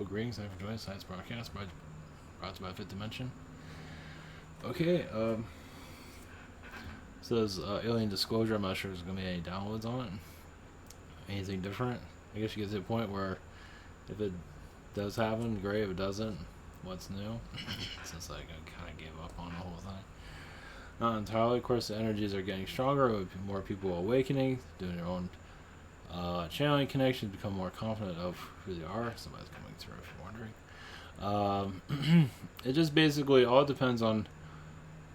greetings. Thanks for joining Science Broadcast brought to you by Fifth Dimension. Okay, says Alien Disclosure. I'm not sure if there's going to be any downloads on it. Anything different? I guess you get to the point where if it does happen, great. If it doesn't, what's new? Since I kind of gave up on the whole thing. Not entirely. Of course, the energies are getting stronger with more people awakening, doing their own channeling connections, become more confident of who they are. Somebody's coming through if you're wondering. It just basically all depends on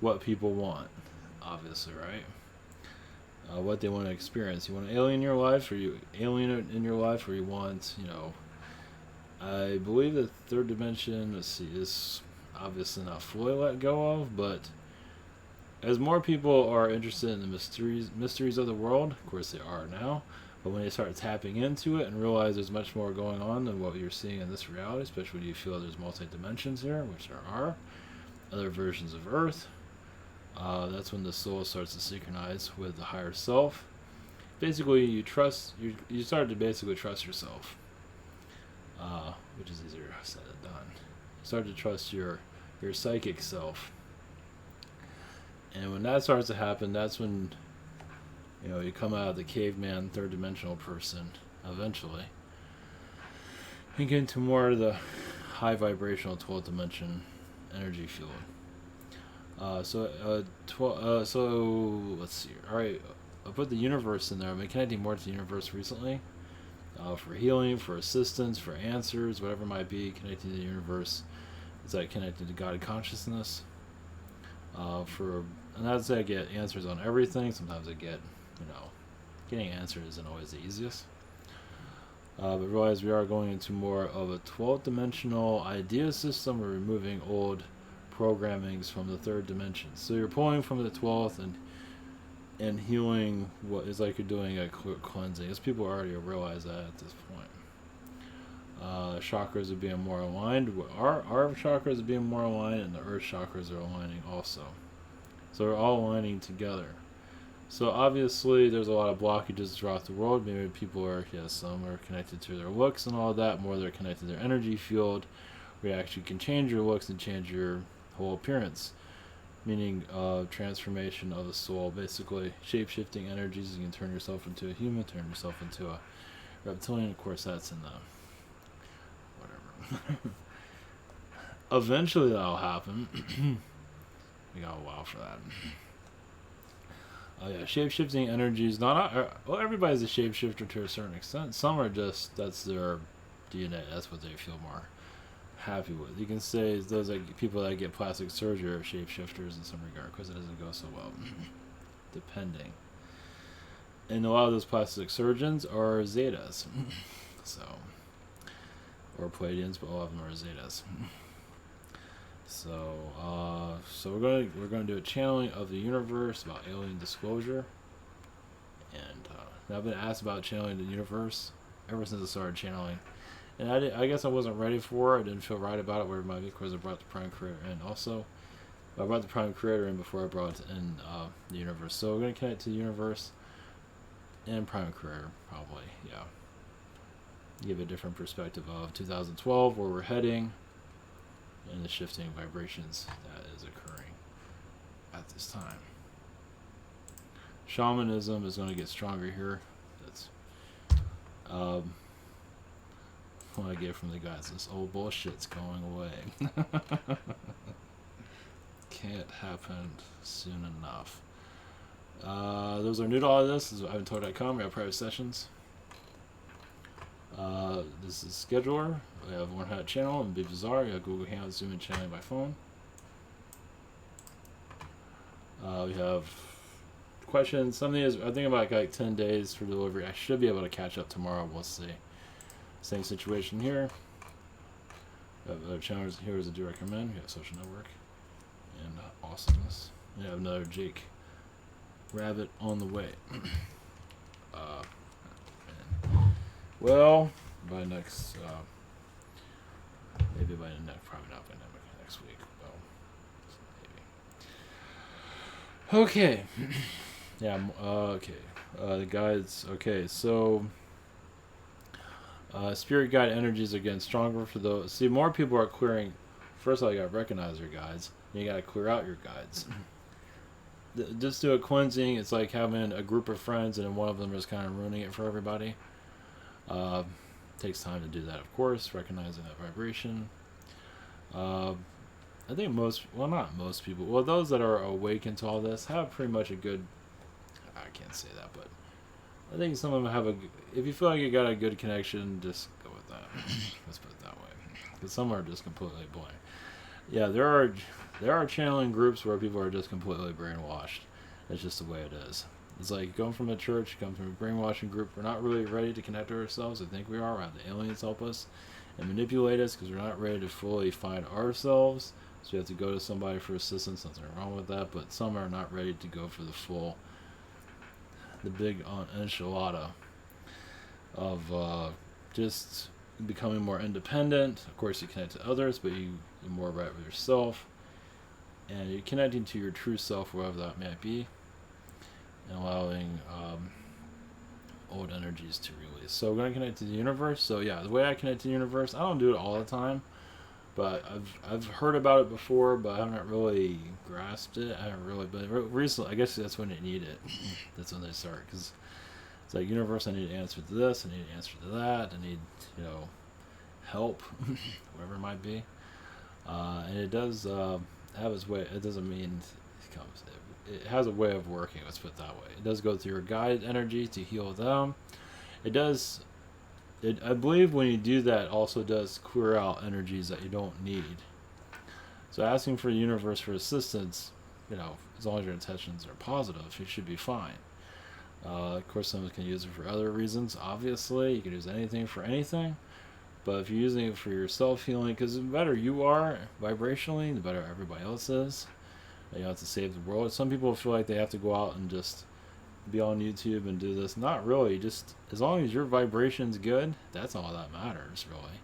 what people want, obviously, right? What they want to experience. You want an alien in your life, or you want, I believe the third dimension, is obviously not fully let go of, but as more people are interested in the mysteries of the world, of course they are now, but when they start tapping into it and realize there's much more going on than what you're seeing in this reality, especially when you feel there's multi-dimensions here, which there are, other versions of Earth, that's when the soul starts to synchronize with the higher self. Basically, you start to basically trust yourself, which is easier said than done. You start to trust your psychic self. And when that starts to happen, that's when you come out of the caveman, third dimensional person eventually, and get into more of the high vibrational 12th dimension energy field. So let's see. All right, I put the universe in there. I've been connecting more to the universe recently, for healing, for assistance, for answers, whatever it might be. Connecting to the universe is like connected to God consciousness. And I'd say I get answers on everything. Sometimes I get, getting answers isn't always the easiest. But realize we are going into more of a 12th dimensional idea system. We're removing old programmings from the third dimension. So you're pulling from the 12th and healing what is like you're doing a cleansing. As people already realize that at this point. Chakras are being more aligned. Our chakras are being more aligned, and the earth chakras are aligning also. So they're all aligning together. So obviously there's a lot of blockages throughout the world. Maybe people some are connected to their looks and all that. More they're connected to their energy field, where you actually can change your looks and change your whole appearance. Meaning transformation of the soul. Basically shape-shifting energies. You can turn yourself into a human, turn yourself into a reptilian. Of course that's in the eventually that'll happen. We got a while for that. Shape-shifting energies. Everybody's a shapeshifter to a certain extent. Some are just, that's their DNA. That's what they feel more happy with. You can say those people that get plastic surgery are shapeshifters in some regard, because it doesn't go so well. Depending. And a lot of those plastic surgeons are Zetas. Or Pleiadians, but all of them are Zetas. So we're going to do a channeling of the universe about alien disclosure, and I've been asked about channeling the universe ever since I started channeling, and I guess I wasn't ready for it. I didn't feel right about it, where my because I brought the Prime Creator in also. I brought the Prime Creator in before I brought in the universe. So we're going to connect to the universe and Prime Creator, probably, yeah. Give a different perspective of 2012, where we're heading, and the shifting vibrations that is occurring at this time. Shamanism is going to get stronger here. That's what I get from the guys. This old bullshit's going away. Can't happen soon enough. Those are new to all of this. This is ivantoad.com. We have private sessions. This is Scheduler. We have One Hat Channel and Be Bizarre. We have Google Hangouts, Zoom, and channeling by phone. We have questions. Something is, I think about like 10 days for delivery. I should be able to catch up tomorrow. We'll see. Same situation here. We have other channels. Here is a Do Recommend. We have Social Network and Awesomeness. We have another Jake Rabbit on the way. Well, by next, maybe by probably not by next week. Well, maybe. Okay. Yeah. Okay. The guides. Okay. So, Spirit guide energies are getting stronger for those. See, more people are clearing. First of all, you gotta recognize your guides. And you gotta clear out your guides. Just do a cleansing. It's like having a group of friends and then one of them is kind of ruining it for everybody. Takes time to do that, of course. Recognizing that vibration. I think not most people. Well, those that are awakened to all this have pretty much a good. I can't say that, but I think some of them have a. If you feel like you got a good connection, just go with that. Let's put it that way, because some are just completely blank. Yeah, there are channeling groups where people are just completely brainwashed. It's just the way it is. It's like going from a church, come from a brainwashing group. We're not really ready to connect to ourselves. I think we are. We have the aliens help us and manipulate us because we're not ready to fully find ourselves. So we have to go to somebody for assistance. Nothing wrong with that. But some are not ready to go for the big enchilada of just becoming more independent. Of course, you connect to others, but you're more right with yourself. And you're connecting to your true self, wherever that may be, and allowing old energies to release. So we're going to connect to the universe. So yeah, the way I connect to the universe, I don't do it all the time, but I've heard about it before, but I haven't really grasped it. I haven't really, but recently, I guess that's when you need it. That's when they start, because it's like, universe, I need an answer to this, I need an answer to that, I need, help, whatever it might be. And it does have its way. It doesn't mean it comes. It has a way of working. Let's put it that way. It does go through your guide energy to heal them. It does. I believe when you do that, also does clear out energies that you don't need. So asking for the universe for assistance, as long as your intentions are positive, you should be fine. Of course, someone can use it for other reasons. Obviously, you can use anything for anything. But if you're using it for your self-healing, because the better you are vibrationally, the better everybody else is. You don't have to save the world. Some people feel like they have to go out and just be on YouTube and do this. Not really. Just as long as your vibration's good, that's all that matters, really.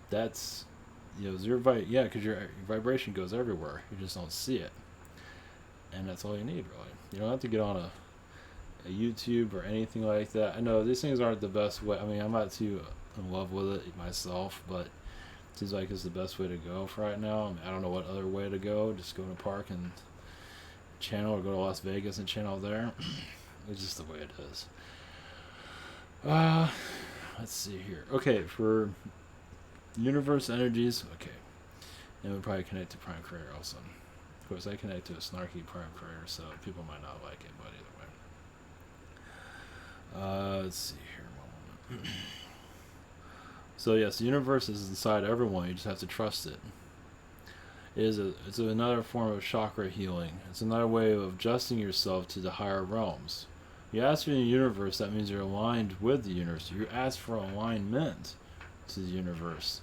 That's, because your vibration goes everywhere. You just don't see it. And that's all you need, really. You don't have to get on a YouTube or anything like that. I know these things aren't the best way. I mean, I'm not too in love with it myself, but it seems like it's the best way to go for right now. I mean, I don't know what other way to go. Just go to a park and channel, or go to Las Vegas and channel there. It's just the way it is. Let's see here. Okay, for universe energies, okay. And we'll probably connect to Prime Creator also. Of course, I connect to a snarky Prime Creator, so people might not like it, but either way. Let's see here. One moment. So yes, the universe is inside everyone. You just have to trust it. It's another form of chakra healing. It's another way of adjusting yourself to the higher realms. You ask for the universe, that means you're aligned with the universe. You ask for alignment to the universe.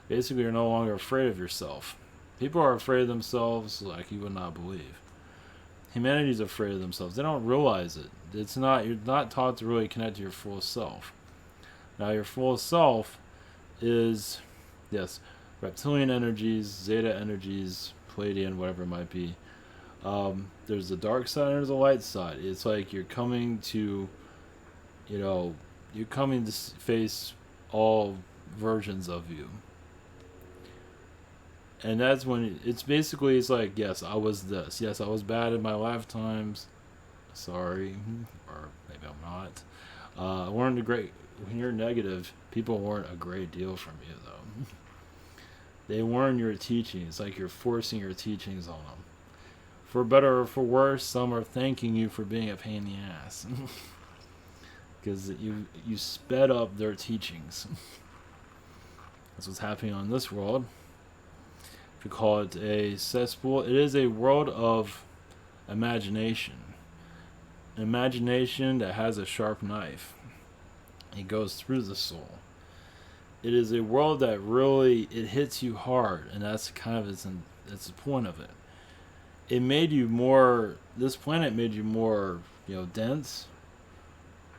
Basically, you're no longer afraid of yourself. People are afraid of themselves like you would not believe. Humanity's afraid of themselves. They don't realize it. You're not taught to really connect to your full self. Now, your full self is, yes, reptilian energies, zeta energies, Pleiadian, whatever it might be. There's the dark side and there's the light side. It's like you're coming to face all versions of you. And that's when it's like, yes, I was this. Yes, I was bad in my lifetimes. Sorry. Or maybe I'm not. When you're negative, people weren't a great deal from you, though. They weren't your teachings. It's like you're forcing your teachings on them. For better or for worse, some are thanking you for being a pain in the ass. Because you sped up their teachings. That's what's happening on this world. If you call it a cesspool, it is a world of imagination. An imagination that has a sharp knife. It goes through the soul. It is a world that really, it hits you hard, and that's kind of that's the point of it. This planet made you more, dense,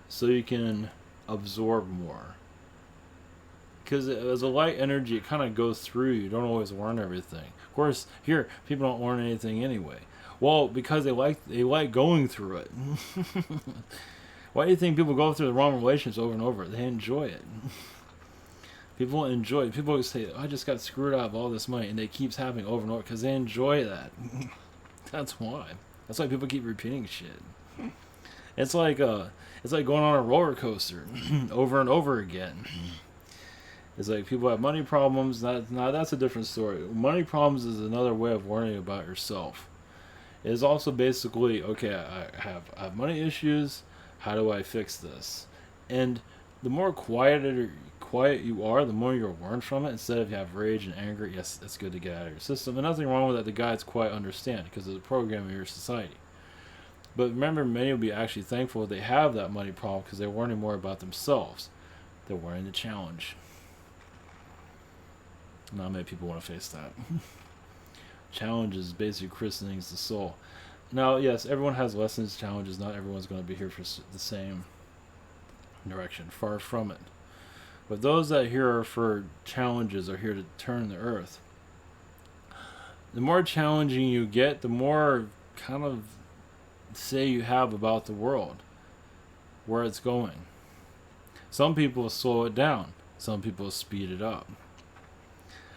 so you can absorb more. Because as a light energy, it kind of goes through you. You don't always learn everything. Of course, here, people don't learn anything anyway. Well, because they like going through it. Why do you think people go through the wrong relationships over and over? They enjoy it. People enjoy. People say, "I just got screwed out of all this money," and it keeps happening over and over because they enjoy that. That's why. That's why people keep repeating shit. It's like going on a roller coaster over and over again. It's like people have money problems. That's a different story. Money problems is another way of learning about yourself. It's also basically, okay, I have money issues. How do I fix this? And the more quiet you are, the more you'll learn from it. Instead of you have rage and anger, yes, it's good to get out of your system. And nothing wrong with that. The guides quite understand because it's a program in your society. But remember, many will be actually thankful they have that money problem because they're learning more about themselves. They're learning the challenge. Not many people want to face that. Challenge is basically christening the soul. Now, yes, everyone has lessons, challenges. Not everyone's going to be here for the same direction. Far from it. But those that here are for challenges are here to turn the earth. The more challenging you get, the more kind of say you have about the world, where it's going. Some people slow it down. Some people speed it up.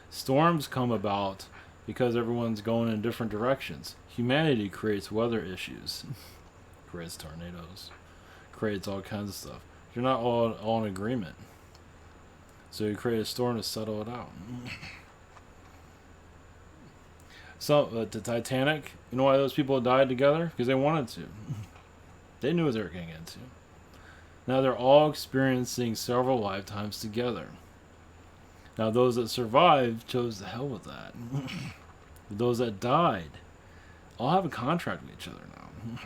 Storms come about because everyone's going in different directions. Humanity creates weather issues, creates tornadoes, creates all kinds of stuff. You're not all in agreement. So you create a storm to settle it out. So the Titanic, you know why those people died together? Because they wanted to. They knew what they were getting into. Now they're all experiencing several lifetimes together. Now those that survived chose the hell with that. Those that died all have a contract with each other now.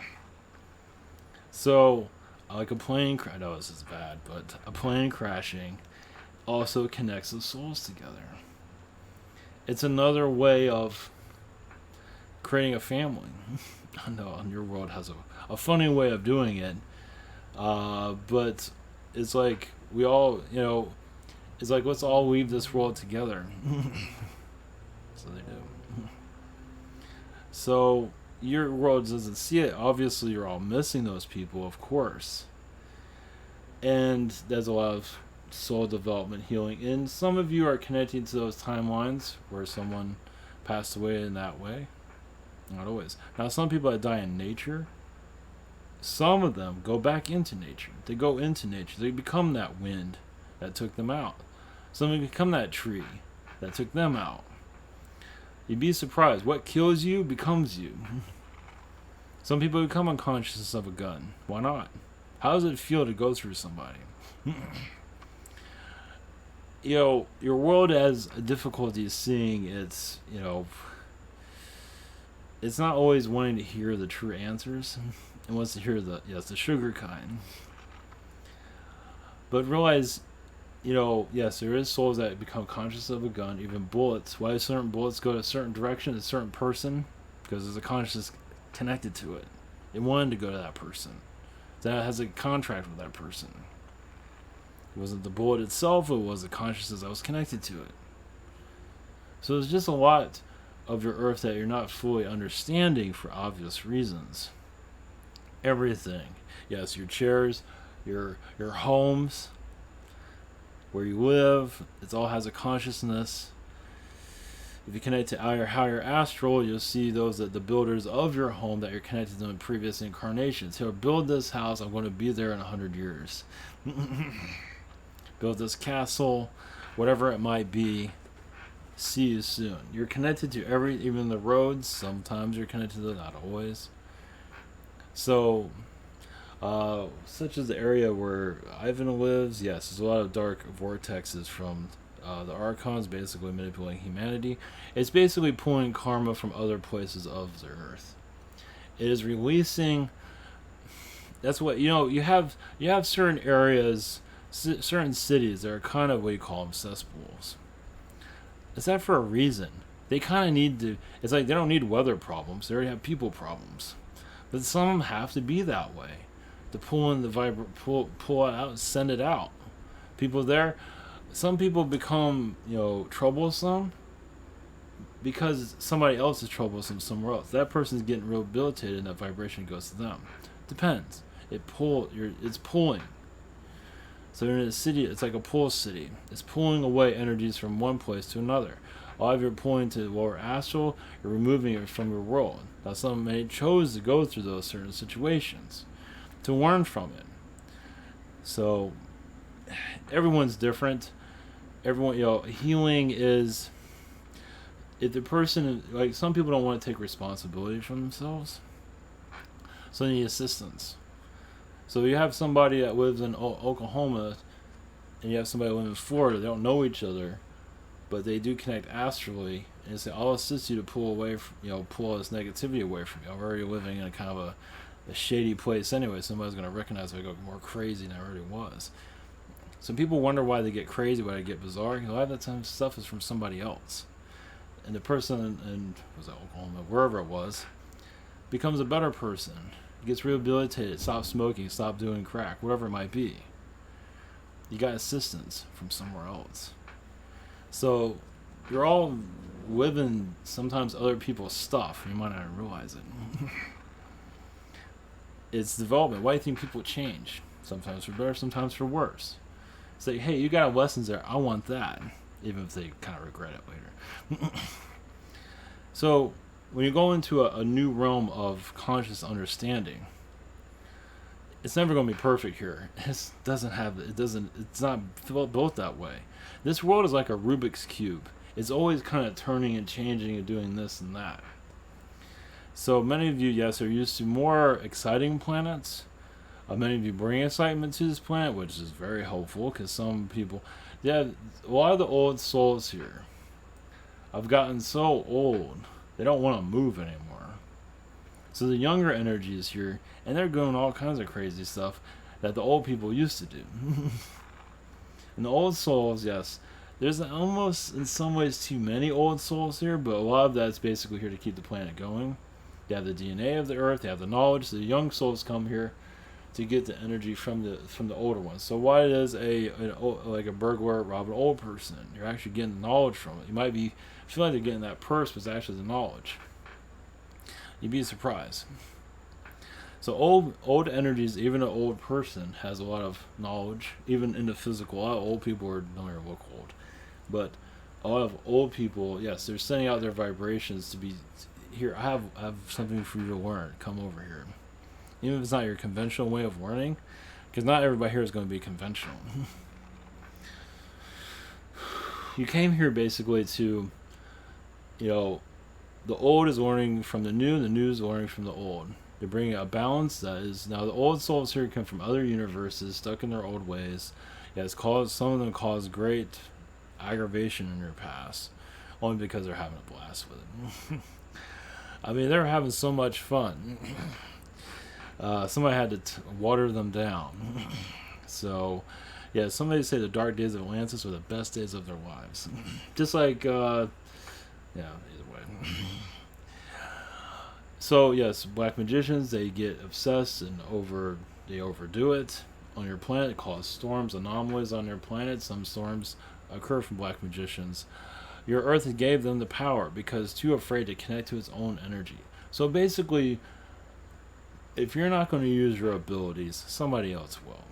So, like a plane crash, I know this is bad, but a plane crashing also connects the souls together. It's another way of creating a family. I know your world has a funny way of doing it, but it's like we all, it's like let's all weave this world together. So they do. So your world doesn't see it. Obviously, you're all missing those people, of course. And there's a lot of soul development healing. And some of you are connecting to those timelines where someone passed away in that way. Not always. Now, some people that die in nature, some of them go back into nature. They go into nature. They become that wind that took them out. Some of them become that tree that took them out. You'd be surprised. What kills you becomes you. Some people become unconscious of a gun. Why not? How does it feel to go through somebody? Your world has a difficulty seeing its, it's not always wanting to hear the true answers. It wants to hear the sugar kind. But realize, yes, there is souls that become conscious of a gun, even bullets. Why do certain bullets go to a certain direction, a certain person? Because there's a consciousness connected to it. It wanted to go to that person. That has a contract with that person. It wasn't the bullet itself, it was the consciousness that was connected to it. So there's just a lot of your earth that you're not fully understanding for obvious reasons. Everything. Yes, your chairs, your homes, where you live, it all has a consciousness. If you connect to your higher astral, you'll see those that the builders of your home that you're connected to in previous incarnations. He'll build this house, I'm going to be there in 100 years. Build this castle, whatever it might be. See you soon. You're connected to even the roads. Sometimes you're connected to them, not always. So, such as the area where Ivan lives, yes, there's a lot of dark vortexes from the Archons, basically manipulating humanity. It's basically pulling karma from other places of the earth. It is releasing. That's what you have certain areas, certain cities that are kind of what you call them cesspools. It's that for a reason. They kind of need to. It's like they don't need weather problems. They already have people problems. But some have to be that way to pull in the pull it out and send it out. People there. Some people become, troublesome because somebody else is troublesome somewhere else. That person's getting rehabilitated and that vibration goes to them. Depends. It's pulling. So in a city, it's like a pull city. It's pulling away energies from one place to another. While if you're pulling to the lower astral, you're removing it from your world. Now, some may chose to go through those certain situations to learn from it. So everyone's different. Everyone, healing is, if the person, like, some people don't want to take responsibility for themselves, so they need assistance. So you have somebody that lives in Oklahoma, and you have somebody that lives in Florida. They don't know each other, but they do connect astrally, and say, "I'll assist you to pull away, pull this negativity away from you. I'm already living in a kind of a shady place anyway. Somebody's gonna recognize if I go more crazy than I already was." Some people wonder why they get crazy, why they get bizarre. A lot of the time, stuff is from somebody else, and the person in was that Oklahoma, wherever it was, becomes a better person. Gets rehabilitated, stops smoking, stops doing crack, whatever it might be. You got assistance from somewhere else. So you're all living sometimes other people's stuff. You might not even realize it. It's development. Why do you think people change? Sometimes for better, sometimes for worse. It's like, hey, you got lessons there. I want that. Even if they kind of regret it later. So when you go into a new realm of conscious understanding, it's never going to be perfect here. It's not built that way. This world is like a Rubik's Cube. It's always kind of turning and changing and doing this and that. So many of you, yes, are used to more exciting planets. Many of you bring excitement to this planet, which is very helpful, because some people, a lot of the old souls here have gotten so old, they don't want to move anymore. So the younger energy is here, and they're doing all kinds of crazy stuff that the old people used to do. And the old souls, yes, there's almost in some ways too many old souls here, but a lot of that's basically here to keep the planet going. They have the DNA of the earth, they have the knowledge, so the young souls come here to get the energy from the older ones. So why does like a burglar rob an old person? You're actually getting the knowledge from it. You might feel like they're getting that purse, but it's actually the knowledge. You'd be surprised. So old energies, even an old person has a lot of knowledge, even in the physical. A lot of old people don't even look old, but a lot of old people, yes, they're sending out their vibrations to be here. I have something for you to learn. Come over here. Even if it's not your conventional way of learning, because not everybody here is going to be conventional. You came here basically to, the old is learning from the new is learning from the old. They're bringing a balance that is, now the old souls here come from other universes, stuck in their old ways. Yeah, some of them cause great aggravation in your past, only because they're having a blast with it. I mean, they're having so much fun. Somebody had to water them down. So, yeah, somebody say the dark days of Atlantis were the best days of their lives. Just like, either way. So, yes, black magicians, they get obsessed and they overdo it on your planet, cause storms, anomalies on your planet. Some storms occur from black magicians. Your Earth gave them the power because too afraid to connect to its own energy. So basically, if you're not going to use your abilities, somebody else will.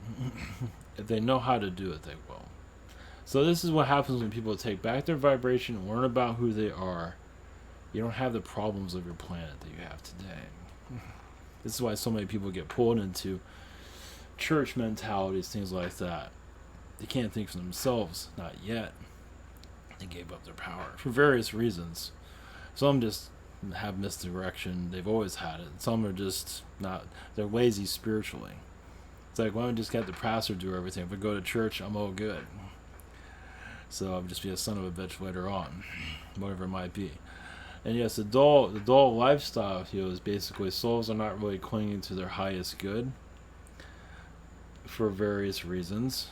If they know how to do it, they will. So this is what happens when people take back their vibration and learn about who they are. You don't have the problems of your planet that you have today. This is why so many people get pulled into church mentalities, things like that. They can't think for themselves, not yet. They gave up their power for various reasons. Some just have misdirection. They've always had it. Some are just not. They're lazy spiritually. It's like, why don't we just get the pastor to do everything? If I go to church, I'm all good. So I'll just be a son of a bitch later on, whatever it might be. And yes, the dull lifestyle is basically souls are not really clinging to their highest good for various reasons.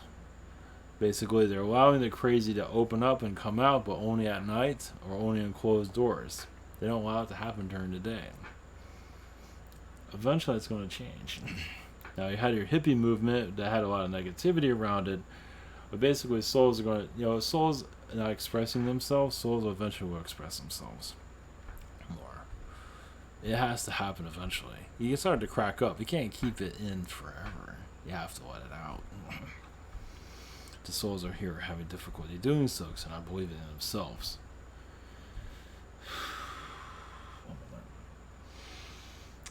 Basically, they're allowing the crazy to open up and come out, but only at night or only in closed doors. They don't allow it to happen during the day. Eventually, it's going to change. Now, you had your hippie movement that had a lot of negativity around it, but basically, souls are going to, souls not expressing themselves, souls eventually will express themselves more. It has to happen eventually. You can start to crack up. You can't keep it in forever. You have to let it out. the souls are here having difficulty doing so because they're not believing in themselves.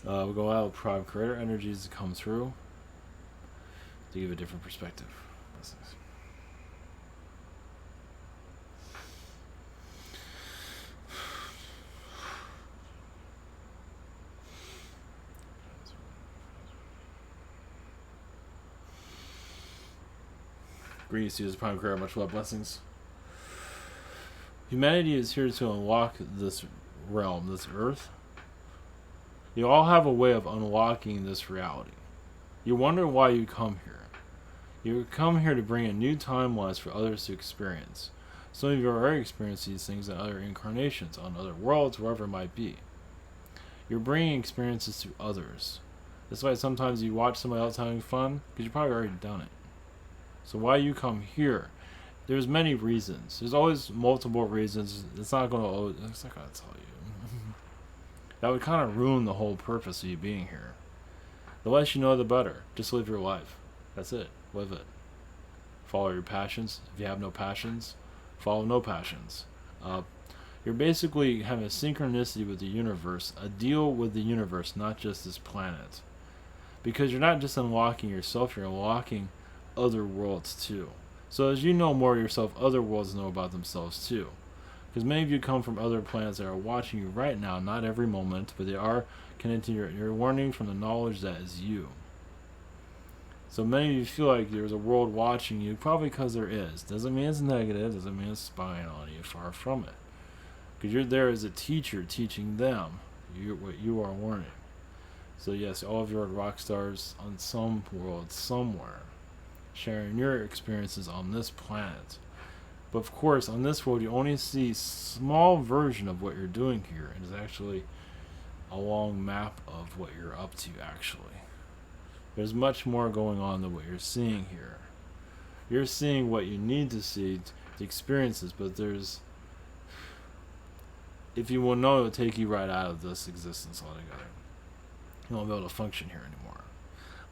We go out with prime creator energies to come through to give a different perspective. Greetings to you as prime creator, much love, blessings. Humanity is here to unlock this realm, this earth. You all have a way of unlocking this reality. You wonder why you come here. You come here to bring in new timelines for others to experience. Some of you are already experiencing these things in other incarnations, on other worlds, wherever it might be. You're bringing experiences to others. That's why sometimes you watch somebody else having fun, because you've probably already done it. So why you come here? There's many reasons. There's always multiple reasons. It's not going to tell you. That would kind of ruin the whole purpose of you being here. The less you know, the better. Just live your life. That's it. Live it. Follow your passions. If you have no passions, follow no passions. You're basically having a synchronicity with the universe, a deal with the universe, not just this planet. Because you're not just unlocking yourself, you're unlocking other worlds too. So as you know more yourself, other worlds know about themselves too. Because many of you come from other planets that are watching you right now, not every moment, but they are connecting you're learning from the knowledge that is you. So many of you feel like there's a world watching you, probably because there is. Doesn't mean it's negative, doesn't mean it's spying on you, far from it. Because you're there as a teacher teaching them what you are learning. So yes, all of you are rock stars on some world somewhere, sharing your experiences on this planet. But of course, on this world, you only see a small version of what you're doing here. It is actually a long map of what you're up to, actually. There's much more going on than what you're seeing here. You're seeing what you need to see to experience this, but if you will know, it'll take you right out of this existence altogether. You won't be able to function here anymore.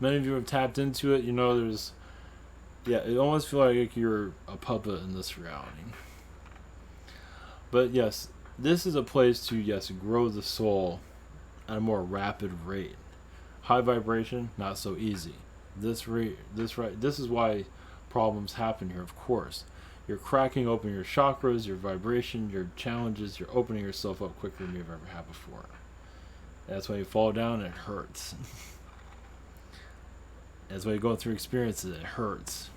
Many of you have tapped into it. You know, it almost feels like you're a puppet in this reality. But yes, this is a place to, grow the soul at a more rapid rate. High vibration, not so easy. This is why problems happen here, of course. You're cracking open your chakras, your vibration, your challenges, you're opening yourself up quicker than you've ever had before. That's why you fall down and it hurts. That's why you go through experiences, it hurts.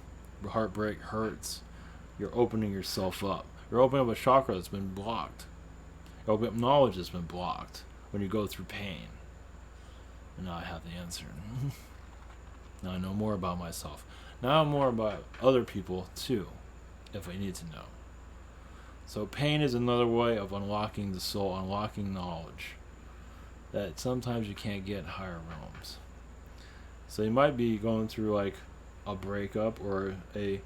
Heartbreak hurts. You're opening yourself up. You're opening up a chakra that's been blocked. You're opening up knowledge that's been blocked when you go through pain. And now I have the answer. Now I know more about myself. Now I know more about other people too, if I need to know. So pain is another way of unlocking the soul, unlocking knowledge that sometimes you can't get in higher realms. So you might be going through like a breakup or a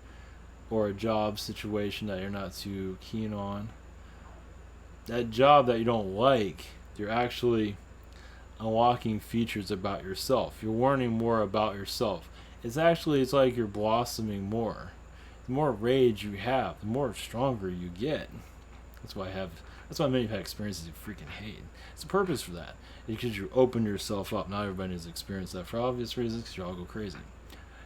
job situation that you're not too keen on. That job that you don't like, you're actually unlocking features about yourself. You're learning more about yourself. It's like you're blossoming more. The more rage you have, the more stronger you get. That's why many have had experiences you freaking hate. It's a purpose for that. It's because you open yourself up. Not everybody has experienced that for obvious reasons, because you all go crazy.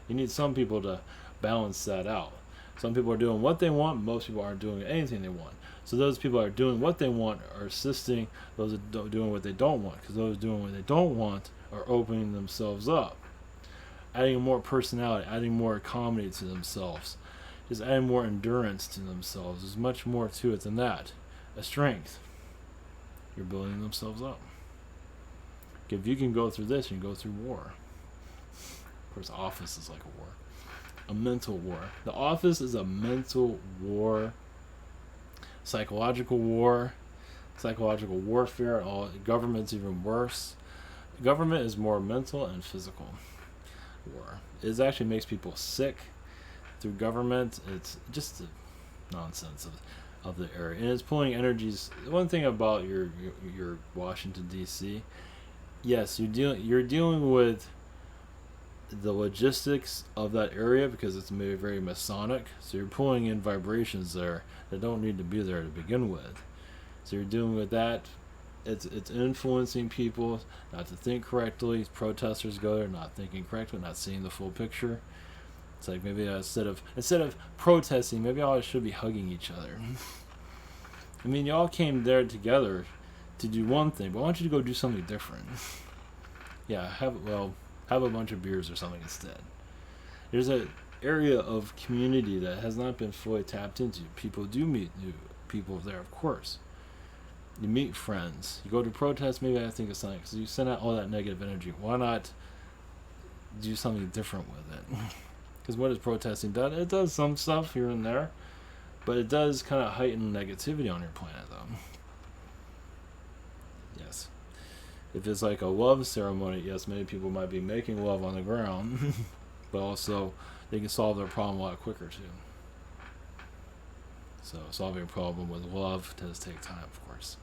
You need some people to balance that out. Some people are doing what they want, most people aren't doing anything they want. So those people that are doing what they want are assisting those that are doing what they don't want, because those doing what they don't want are opening themselves up, adding more personality, adding more comedy to themselves, just adding more endurance to themselves. There's much more to it than that. A strength. You're building themselves up. If you can go through this, you can go through war. Of course, office is like a war. A mental war. The office is a mental war, psychological warfare. Government's even worse. Government is more mental and physical war. It actually makes people sick through government. It's just the nonsense of the area, and it's pulling energies. One thing about your Washington D.C. Yes, you're dealing with the logistics of that area, because it's maybe very Masonic, so you're pulling in vibrations there that don't need to be there to begin with. So you're dealing with that. It's influencing people not to think correctly. Protesters go there not thinking correctly, not seeing the full picture. It's like maybe instead of protesting, maybe y'all should be hugging each other. I mean, y'all came there together to do one thing, but I want you to go do something different. Yeah, have a bunch of beers or something instead. There's an area of community that has not been fully tapped into. People do meet new people there, of course. You meet friends. You go to protests, maybe I think of something, because you send out all that negative energy. Why not do something different with it? Because what has protesting done? It does some stuff here and there, but it does kind of heighten negativity on your planet, though. Yes. If it's like a love ceremony, yes, many people might be making love on the ground, but also they can solve their problem a lot quicker, too. So solving a problem with love does take time, of course.